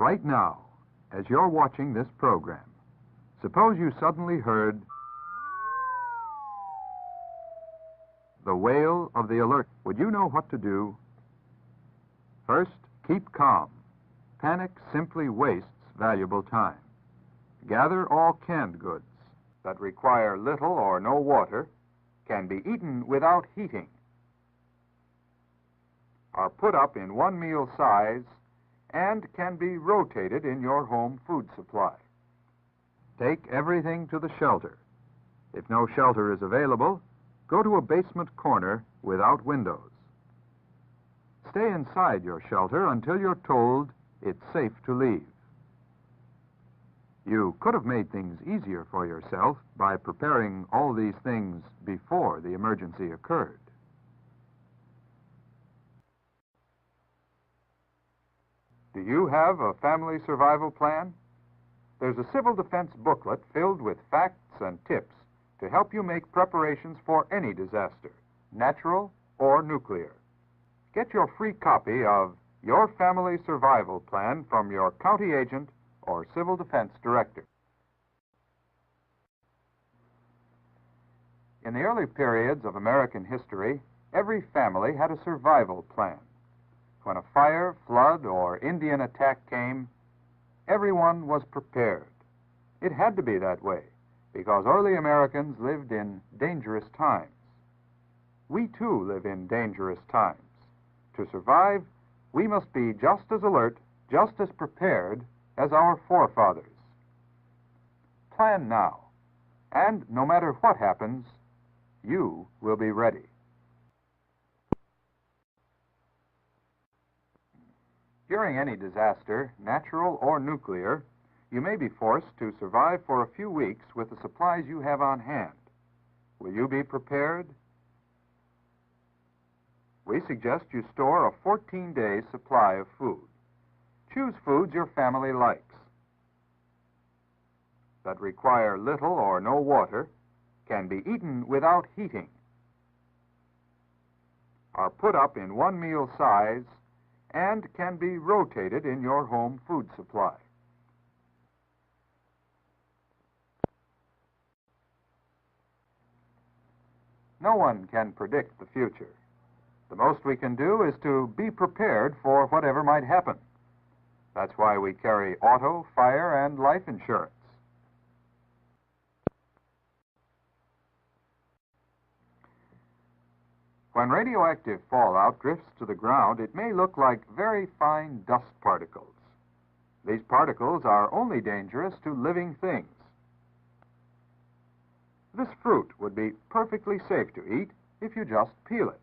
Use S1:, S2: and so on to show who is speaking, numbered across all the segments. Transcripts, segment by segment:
S1: Right now, as you're watching this program, suppose you suddenly heard the wail of the alert. Would you know what to do? First, keep calm. Panic simply wastes valuable time. Gather all canned goods that require little or no water, can be eaten without heating, are put up in one meal size, and can be rotated in your home food supply. Take everything to the shelter. If no shelter is available, go to a basement corner without windows. Stay inside your shelter until you're told it's safe to leave. You could have made things easier for yourself by preparing all these things before the emergency occurred. Do you have a family survival plan? There's a civil defense booklet filled with facts and tips to help you make preparations for any disaster, natural or nuclear. Get your free copy of Your Family Survival Plan from your county agent or civil defense director. In the early periods of American history, every family had a survival plan. When a fire, flood, or Indian attack came, everyone was prepared. It had to be that way, because early Americans lived in dangerous times. We too live in dangerous times. To survive, we must be just as alert, just as prepared as our forefathers. Plan now, and no matter what happens, you will be ready. During any disaster, natural or nuclear, you may be forced to survive for a few weeks with the supplies you have on hand. Will you be prepared? We suggest you store a 14-day supply of food. Choose foods your family likes, that require little or no water, can be eaten without heating, are put up in one meal size, and can be rotated in your home food supply. No one can predict the future. The most we can do is to be prepared for whatever might happen. That's why we carry auto, fire, and life insurance. When radioactive fallout drifts to the ground, it may look like very fine dust particles. These particles are only dangerous to living things. This fruit would be perfectly safe to eat if you just peel it.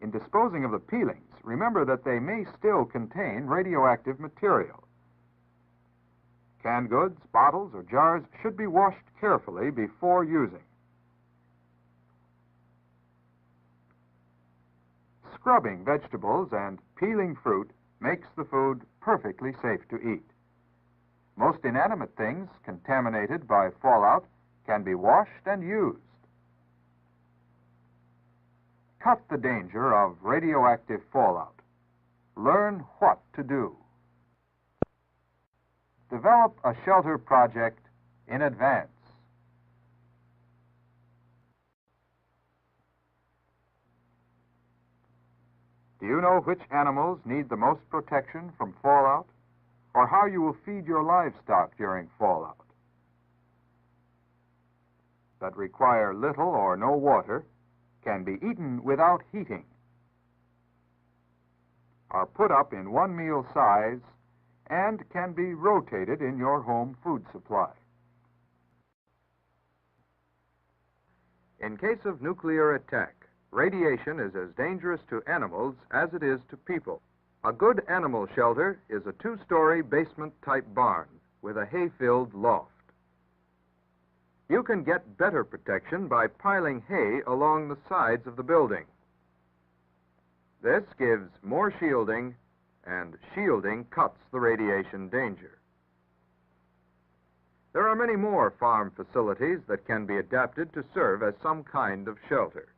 S1: In disposing of the peelings, remember that they may still contain radioactive material. Canned goods, bottles, or jars should be washed carefully before using. Scrubbing vegetables and peeling fruit makes the food perfectly safe to eat. Most inanimate things contaminated by fallout can be washed and used. Cut the danger of radioactive fallout. Learn what to do. Develop a shelter project in advance. Do you know which animals need the most protection from fallout, or how you will feed your livestock during fallout? That require little or no water, can be eaten without heating, are put up in one meal size, and can be rotated in your home food supply. In case of nuclear attack, radiation is as dangerous to animals as it is to people. A good animal shelter is a 2-story basement-type barn with a hay-filled loft. You can get better protection by piling hay along the sides of the building. This gives more shielding, and shielding cuts the radiation danger. There are many more farm facilities that can be adapted to serve as some kind of shelter.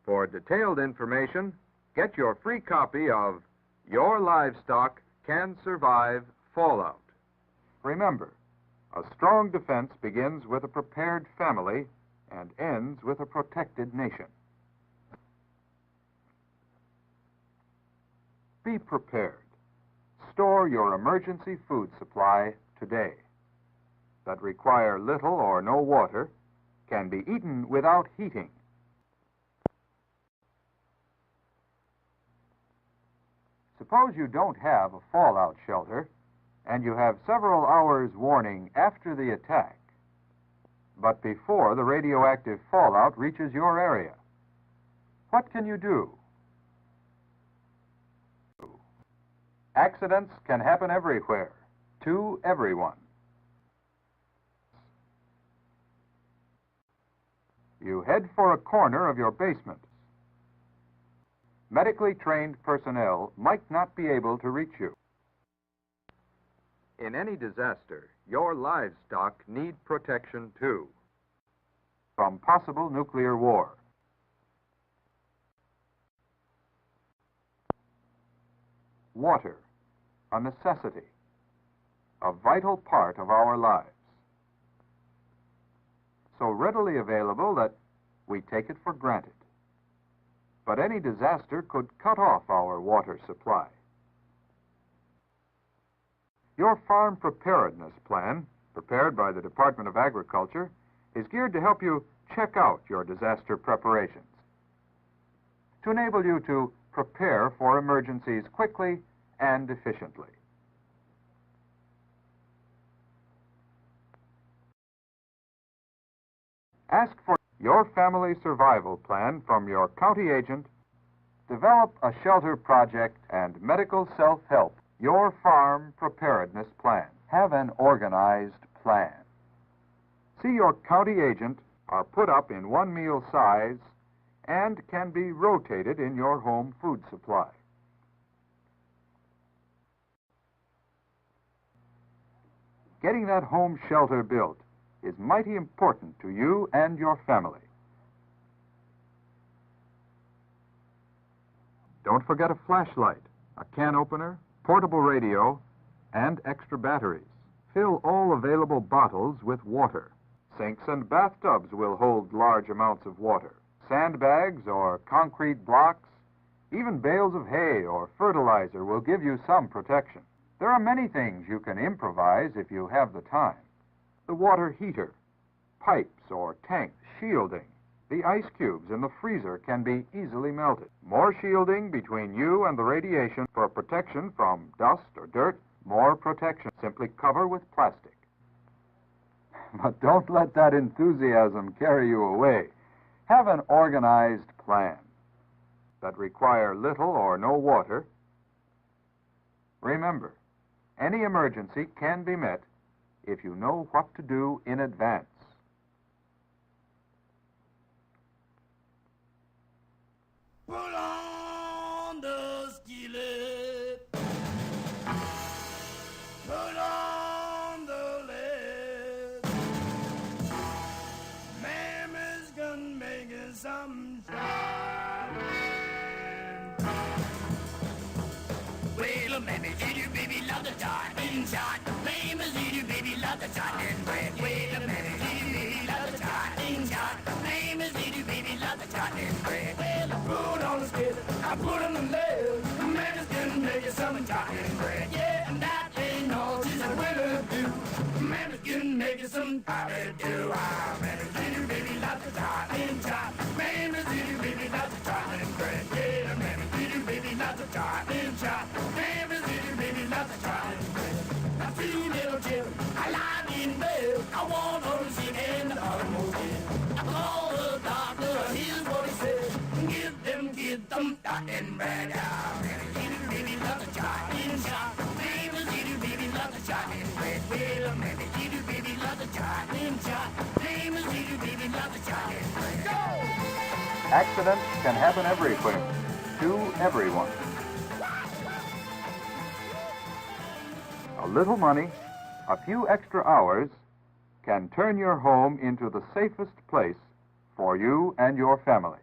S1: For detailed information, Get your free copy of Your Livestock Can Survive Fallout. Remember, a strong defense begins with a prepared family and ends with a protected nation. Be prepared. Store your emergency food supply today. That require little or no water can be eaten without heating. Suppose you don't have a fallout shelter and you have several hours warning after the attack, but before the radioactive fallout reaches your area. What can you do? Accidents can happen everywhere, to everyone. You head for a corner of your basement. Medically trained personnel might not be able to reach you. In any disaster, your livestock need protection too, from possible nuclear war. Water, a necessity, a vital part of our lives. So readily available that we take it for granted. But any disaster could cut off our water supply. Your farm preparedness plan, prepared by the Department of Agriculture, is geared to help you check out your disaster preparations, to enable you to prepare for emergencies quickly and efficiently. Ask for your family survival plan from your county agent. Develop a shelter project and medical self-help. Your farm preparedness plan. Have an organized plan. See your county agent, are put up in one meal size and can be rotated in your home food supply. Getting that home shelter built is mighty important to you and your family. Don't forget a flashlight, a can opener, portable radio, and extra batteries. Fill all available bottles with water. Sinks and bathtubs will hold large amounts of water. Sandbags or concrete blocks, even bales of hay or fertilizer will give you some protection. There are many things you can improvise if you have the time. The water heater, pipes or tanks, shielding. The ice cubes in the freezer can be easily melted. More shielding between you and the radiation for protection from dust or dirt. More protection. Simply cover with plastic. But don't let that enthusiasm carry you away. Have an organized plan that require little or no water. Remember, any emergency can be met if you know what to do in advance.
S2: Put on the skillet. Put on the lid. Mama's gonna make us some shine. Well, a mammy, did you baby love the tartan shot? Mama's did you baby love the tartan bread? Well, a mammy, did you baby love the tartan shot? Mama's did you baby love the tartan bread? Well, I put on the skillet, I put on the lid. Mama's gonna make you some tartan bread. Yeah, and that ain't all she's a winner do. Mama's gonna make you some tartan do. Ah, mama's did you baby love the tartan shot? Mama's did you baby love the tartan bread? Yeah, mama's did you baby love the tartan shot? Mama's did you baby love the tartan bread? Now, two little children, I lied in bed. I want her to sit in the automobile. I called the doctor, here's what he said. Give them kids some tartan bread. Ah, mama's did you baby love the tartan shot? Mama's did you baby love the tartan bread? Well, mama's did you baby love the tartan shot? Mama's did you baby love the tartan bread? Go!
S1: Accidents can happen everywhere, to everyone. A little money, a few extra hours, can turn your home into the safest place for you and your family.